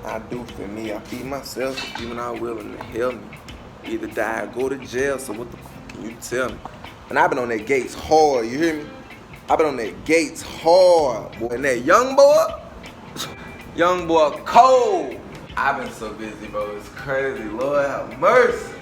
I do for me. I feed myself if you're not willing to help me. Either die or go to jail, so what the fuck can you tell me? And I've been on that Gates hard, you hear me? I've been on that Gates hard, boy. And that young boy cold. I've been so busy, bro. It's crazy. Lord have mercy.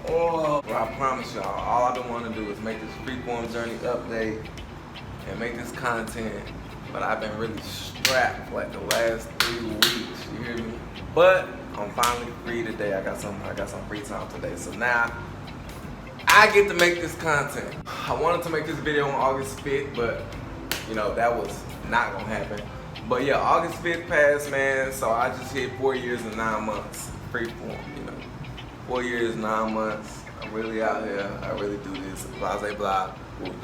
Oh, bro, I promise y'all, all I've been wanting to do is make this Freeform Journey update and make this content. But I've been really strapped for like the last 3 weeks, you hear me? But I'm finally free today. I got some free time today. So now I get to make this content. I wanted to make this video on August 5th, but you know, that was not gonna happen. But yeah, August 5th passed, man. So I just hit 4 years and 9 months Freeform, you know. 4 years, 9 months. I'm really out here. I really do this. Blah, blah, blah.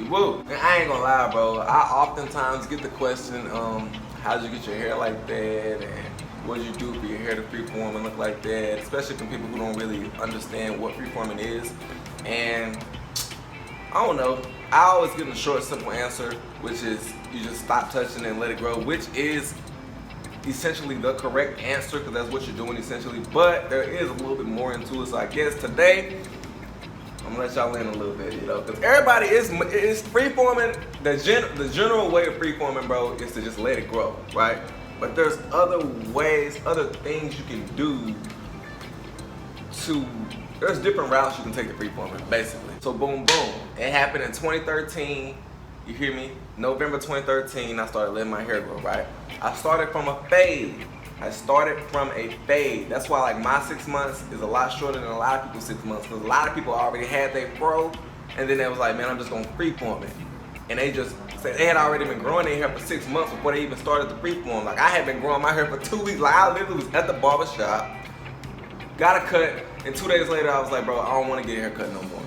Woo. And I ain't gonna lie, bro. I oftentimes get the question, how'd you get your hair like that? And what did you do for your hair to freeform and look like that? Especially from people who don't really understand what freeforming is. And I don't know. I always give them a short, simple answer, which is you just stop touching and let it grow, which is essentially the correct answer because that's what you're doing essentially. But there is a little bit more into it. So I guess today, I'm gonna let y'all in a little bit, you know, because everybody is freeforming. The general way of freeforming, bro, is to just let it grow, right? But there's other ways, other things you can do there's different routes you can take to freeforming, basically. So boom, boom. It happened in 2013, you hear me? November 2013, I started letting my hair grow, right? I started from a fade. That's why like my 6 months is a lot shorter than a lot of people's 6 months, because a lot of people already had their fro, and then they was like, man, I'm just gonna freeform it. And they just said they had already been growing their hair for 6 months before they even started the freeform. Like I had been growing my hair for 2 weeks. Like I literally was at the barber shop, got a cut, and 2 days later I was like, bro, I don't wanna get a haircut no more.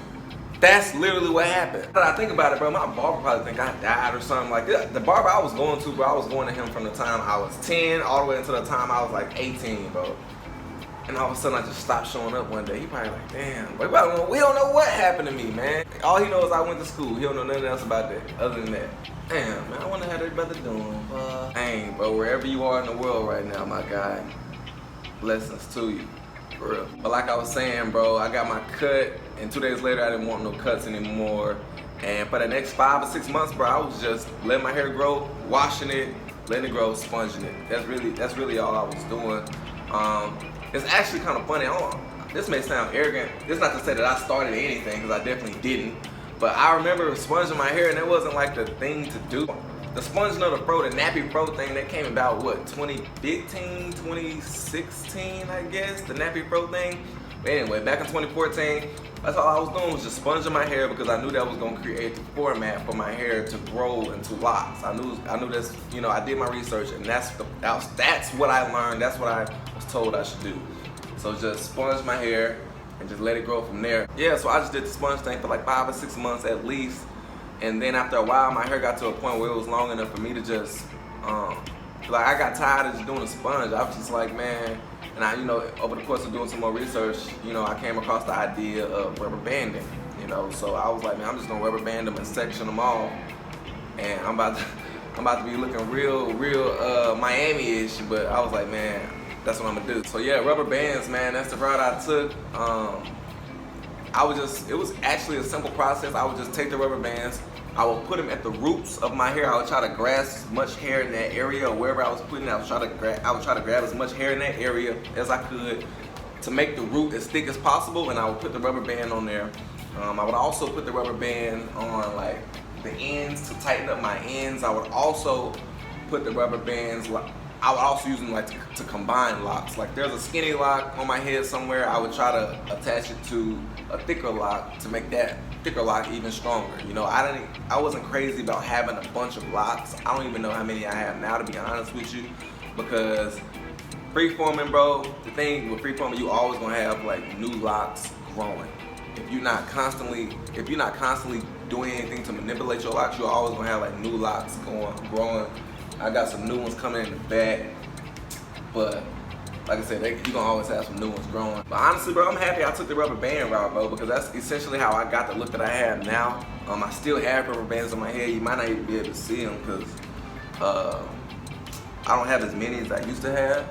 That's literally what happened. But I think about it, bro, my barber probably think I died or something like that. The barber I was going to, bro, I was going to him from the time I was 10 all the way until the time I was like 18, bro. And all of a sudden I just stopped showing up one day. He probably like, damn, bro, we don't know what happened to me, man. All he knows is I went to school. He don't know nothing else about that other than that. Damn, man, I wonder how that brother doing. Dang, bro, wherever you are in the world right now, my guy, blessings to you. For real. But like I was saying, bro, I got my cut, and 2 days later I didn't want no cuts anymore. And for the next 5 or 6 months, bro, I was just letting my hair grow, washing it, letting it grow, sponging it. That's really all I was doing. It's actually kind of funny. This may sound arrogant. This is not to say that I started anything, because I definitely didn't. But I remember sponging my hair, and it wasn't like the thing to do. The sponging of the fro, the nappy fro thing, that came about, what, 2015, 2016, I guess, the nappy fro thing. But anyway, back in 2014, that's all I was doing was just sponging my hair because I knew that was gonna create the format for my hair to grow into locks. I knew this, you know, I did my research, and that's what I learned, that's what I was told I should do. So just sponge my hair and just let it grow from there. Yeah, so I just did the sponge thing for like 5 or 6 months at least. And then after a while, my hair got to a point where it was long enough for me to just, like I got tired of just doing a sponge. I was just like, man, and I, you know, over the course of doing some more research, you know, I came across the idea of rubber banding, you know. So I was like, man, I'm just gonna rubber band them and section them off. And I'm about to be looking real Miami-ish, but I was like, man, that's what I'm gonna do. So yeah, rubber bands, man, that's the route I took. It was actually a simple process. I would just take the rubber bands, I would put them at the roots of my hair. I would try to grasp as much hair in that area, or wherever I was putting it, I would try to grab as much hair in that area as I could to make the root as thick as possible, and I would put the rubber band on there. I would also put the rubber band on like the ends to tighten up my ends. I would also put the rubber bands, I would also use them like to combine locks. Like there's a skinny lock on my head somewhere, I would try to attach it to a thicker lock to make that thicker lock even stronger. You know, I wasn't crazy about having a bunch of locks. I don't even know how many I have now, to be honest with you, because freeforming, bro, the thing with freeforming, you always gonna have like new locks growing. If you're not constantly doing anything to manipulate your locks, you're always gonna have like new locks growing. I got some new ones coming in the back, but like I said, you're gonna always have some new ones growing. But honestly, bro, I'm happy I took the rubber band route, bro, because that's essentially how I got the look that I have now. I still have rubber bands on my head. You might not even be able to see them because I don't have as many as I used to have.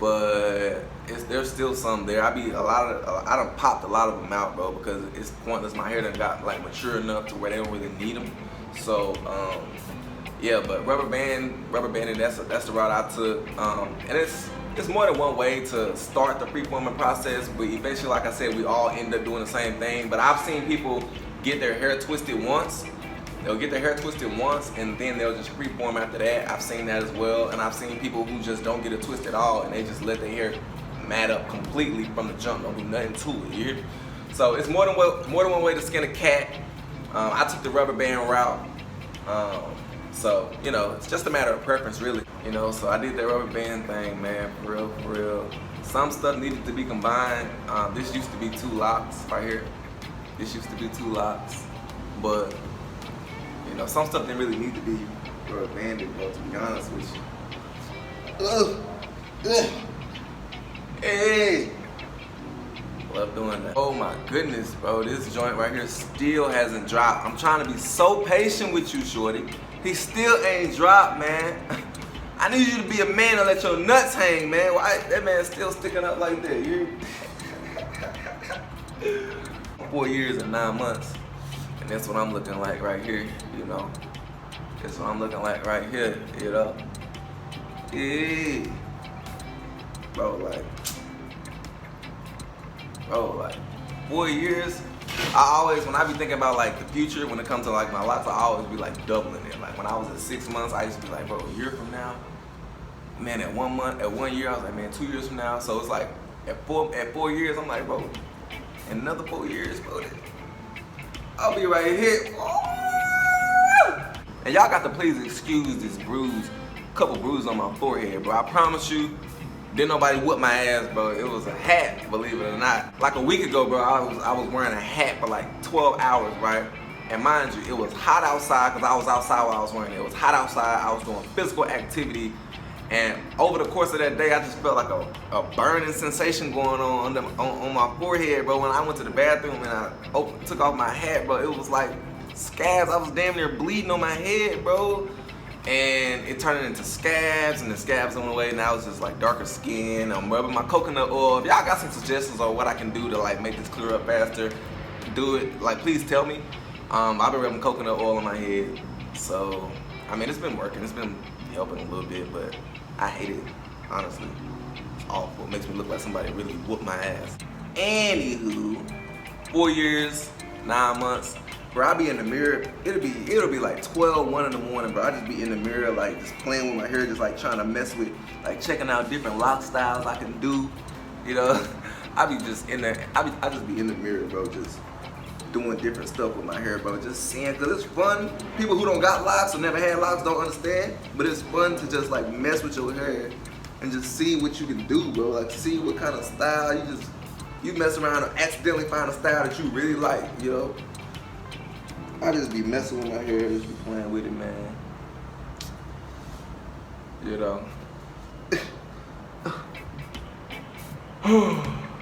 but there's still some there. I done popped a lot of them out, bro, because it's pointless. My hair done got like mature enough to where they don't really need them. So yeah, but rubber banding, that's the route I took. And it's more than one way to start the freeforming process, but eventually, like I said, we all end up doing the same thing. But I've seen people get their hair twisted once. They'll get their hair twisted once and then they'll just freeform after that. I've seen that as well. And I've seen people who just don't get it twisted at all and they just let their hair mat up completely from the jump. Don't do nothing to it, you hear? So it's more than one way to skin a cat. I took the rubber band route. So, you know, it's just a matter of preference, really. You know, so I did that rubber band thing, man, for real. Some stuff needed to be combined. This used to be 2 locks right here. This used to be 2 locks, but you know, some stuff didn't really need to be rubber banded, bro, to be honest with you. Hey! Love doing that. Oh my goodness, bro, this joint right here still hasn't dropped. I'm trying to be so patient with you, shorty. He still ain't dropped, man. I need you to be a man and let your nuts hang, man. Why that man still sticking up like that? You 4 years and 9 months. And that's what I'm looking like right here, you know. That's what I'm looking like right here, you know. Yeah. Bro, like 4 years. I always, when I be thinking about like the future, when it comes to like my locks, I always be like doubling it. Like when I was at 6 months, I used to be like, bro, a year from now, man, at 1 month, at 1 year, I was like, man, 2 years from now. So it's like at 4 years, I'm like, bro, in another 4 years, bro, I'll be right here. And y'all got to please excuse this couple bruises on my forehead, bro. I promise you, didn't nobody whip my ass, bro. It was a hat, believe it or not. Like a week ago, bro, I was wearing a hat for like 12 hours, right? And mind you, it was hot outside because I was outside while I was wearing it. It was hot outside. I was doing physical activity. And over the course of that day, I just felt like a burning sensation going on my forehead, bro. When I went to the bathroom and I took off my hat, bro, it was like scabs. I was damn near bleeding on my head, bro. And it turned into scabs, and the scabs went away. Now it's just like darker skin. I'm rubbing my coconut oil. If y'all got some suggestions on what I can do to like make this clear up faster, do it. Like, please tell me. I've been rubbing coconut oil on my head. So, I mean, it's been working. It's been helping a little bit, but I hate it, honestly. It's awful. It makes me look like somebody really whooped my ass. Anywho, 4 years, 9 months. Bro, I be in the mirror, it'll be like 12, 1 in the morning, bro. I just be in the mirror, like, just playing with my hair, just like trying to mess with, like checking out different lock styles I can do, you know? I be just in there, I just be in the mirror, bro, just doing different stuff with my hair, bro. Just seeing, cause it's fun. People who don't got locks or never had locks don't understand, but it's fun to just like mess with your hair and just see what you can do, bro. Like, see what kind of style you mess around and accidentally find a style that you really like, you know? I just be messing with my hair, just be playing with it, man. You know.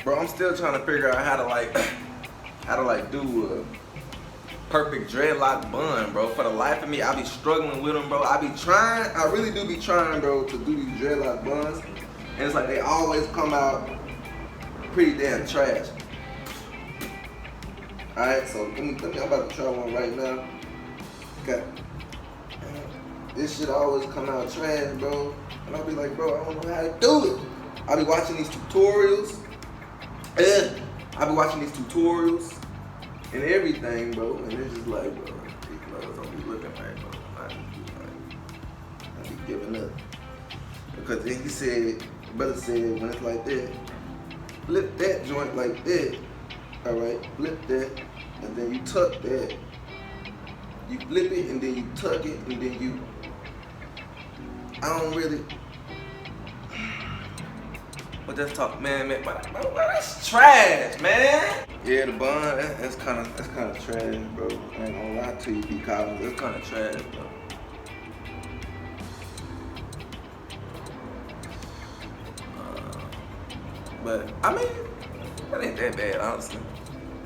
Bro, I'm still trying to figure out how to like do a perfect dreadlock bun, bro. For the life of me, I be struggling with them, bro. I really do be trying, bro, to do these dreadlock buns. And it's like they always come out pretty damn trash. Alright, so let me, I'm about to try one right now. Okay. This shit always come out trash, bro. And I'll be like, bro, I don't know how to do it. I'll be watching these tutorials. And everything, bro. And it's just like, bro, these clothes don't be looking right, bro. I be giving up. Because then he said, brother said, when it's like that, flip that joint like that. Alright, flip that, and then you tuck that. You flip it, and then you tuck it, and then you, I don't really, but that's talk, man, that's trash, man. Yeah, the bun, that's kind of trash, bro. I ain't gonna lie to you, B. Collins, that's kind of trash, bro. But I mean, that ain't that bad, honestly.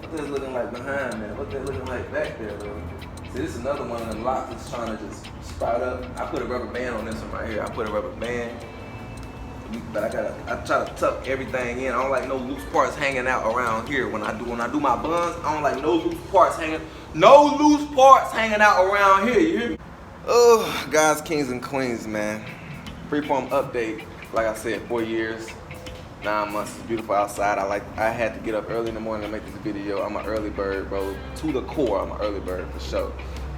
What that's looking like behind, man? What that looking like back there, bro? See, this is another one of them locks that's trying to just sprout up. I put a rubber band on this one right here. I put a rubber band. But I try to tuck everything in. I don't like no loose parts hanging out around here. When I do my buns, I don't like no loose parts hanging out around here. You hear me? Oh, Godz, Kingz and Queenz, man. Freeform update. Like I said, 4 years, 9 months. It's beautiful outside. I had to get up early in the morning to make this video. I'm an early bird, bro. To the core, I'm an early bird for sure.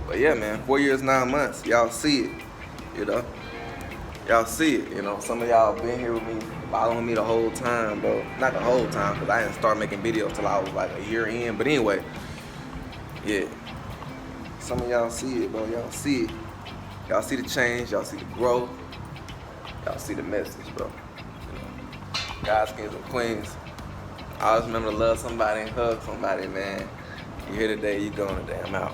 But yeah, man, 4 years, 9 months. Y'all see it, you know. Y'all see it, you know. Some of y'all been here with me, following me the whole time, bro. Not the whole time, because I didn't start making videos till I was like a year in. But anyway, yeah. Some of y'all see it, bro. Y'all see it. Y'all see the change. Y'all see the growth. Y'all see the message, bro. You know, Godz, Kingz and Queenz. I always remember to love somebody and hug somebody, man. You here today, you going today. I'm out.